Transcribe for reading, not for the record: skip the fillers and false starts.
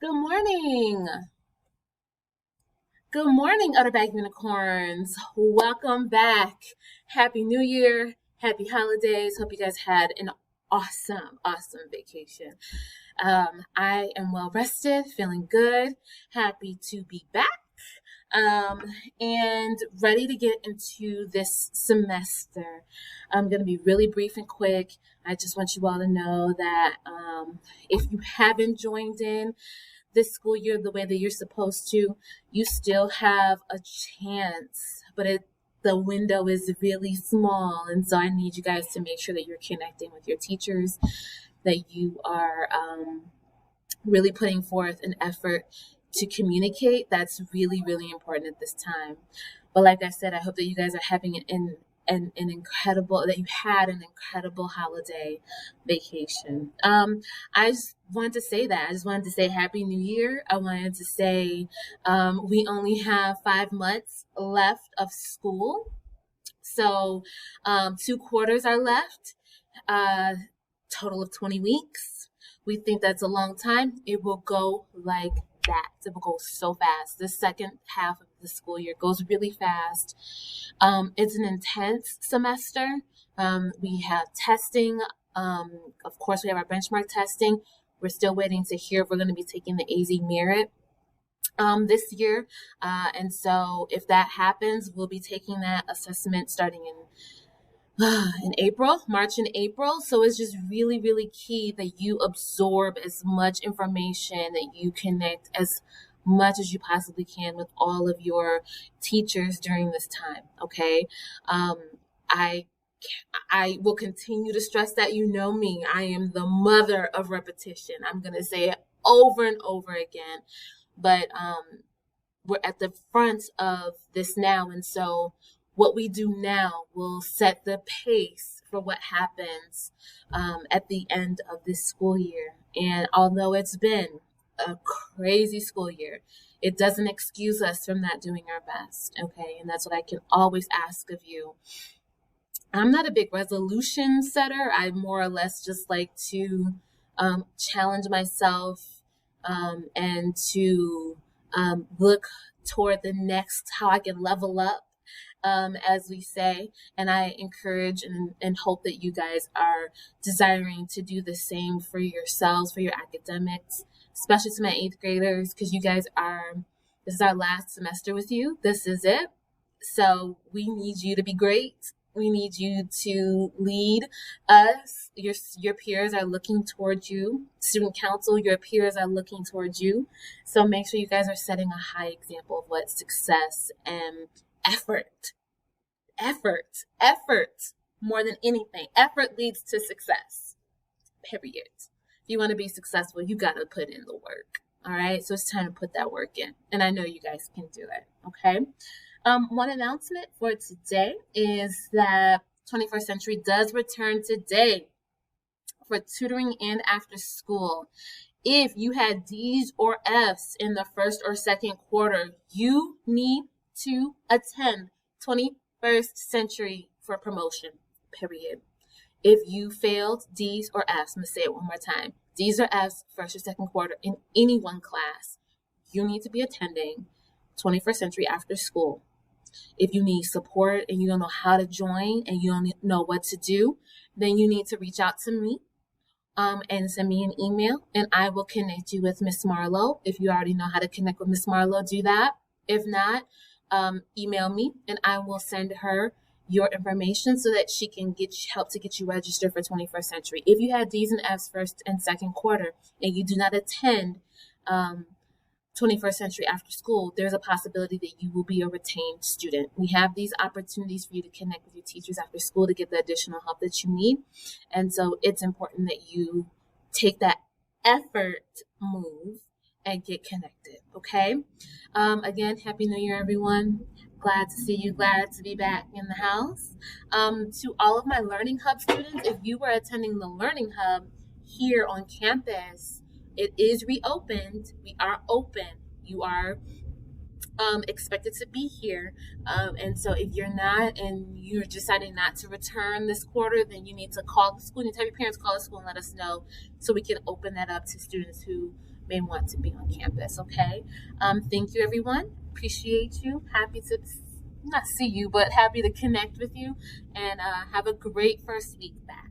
Good morning. Good morning, Utterback Unicorns. Welcome back. Happy New Year. Happy holidays. Hope you guys had an awesome vacation. I am well rested, feeling good, happy to be back, um, and ready to get into this semester. I'm going to be really brief and quick. I just want you all to know that if you haven't joined in, this school year the way that you're supposed to, you still have a chance, but the window is really small. And so I need you guys to make sure that you're connecting with your teachers, that you are really putting forth an effort to communicate. That's really important at this time. But like I said, I hope that you guys are having an incredible, that you had an incredible holiday vacation. I just wanted to say that. I just wanted to say Happy New Year. I wanted to say we only have 5 months left of school. So 2 quarters are left, total of 20 weeks. We think that's a long time. It will go like that. It will go so fast. The second half of the school year goes really fast. It's an intense semester. We have testing. Of course, we have our benchmark testing. We're still waiting to hear if we're going to be taking the AZ Merit this year. And so if that happens, we'll be taking that assessment starting in March and April. So it's just really key that you absorb as much information, that you connect as much as you possibly can with all of your teachers during this time. Okay. I will continue to stress that. You know me, I am the mother of repetition. I'm going to say it over and over again, but we're at the front of this now. And so what we do now will set the pace for what happens at the end of this school year. And although it's been a crazy school year, it doesn't excuse us from not doing our best. Okay. And that's what I can always ask of you. I'm not a big resolution setter. I more or less just like to challenge myself and to look toward the next, how I can level up, as we say. And I encourage and hope that you guys are desiring to do the same for yourselves, for your academics, especially to my 8th graders, because this is our last semester with you. This is it. So we need you to be great. We need you to lead us. Your peers are looking towards you. Student council, your peers are looking towards you. So make sure you guys are setting a high example of what success and effort, more than anything. Effort leads to success, period. If you want to be successful, you got to put in the work. All right. So it's time to put that work in. And I know you guys can do it. Okay. One announcement for today is that 21st Century does return today for tutoring and after school. If you had D's or F's in the first or second quarter, you need to attend 21st Century for promotion, period. If you failed D's or F's, I'm going to say it one more time, D's or F's, first or second quarter in any one class, you need to be attending 21st Century after school. If you need support and you don't know how to join and you don't know what to do, then you need to reach out to me and send me an email, and I will connect you with Miss Marlowe. If you already know how to connect with Miss Marlowe, do that. If not, email me and I will send her your information so that she can help to get you registered for 21st Century. If you had D's and F's first and second quarter and you do not attend 21st Century after school, there's a possibility that you will be a retained student. We have these opportunities for you to connect with your teachers after school to get the additional help that you need. And so it's important that you take that effort move and get connected. Okay. Again, Happy New Year, everyone. Glad to see you. Glad to be back in the house. To all of my Learning Hub students, if you were attending the Learning Hub here on campus, it is reopened. We are open. You are expected to be here. And so if you're not and you're deciding not to return this quarter, then you need to call the school. You need to have your parents call the school and let us know so we can open that up to students who may want to be on campus. Okay. Thank you, everyone. Appreciate you. Happy to not see you, but happy to connect with you. And have a great first week back.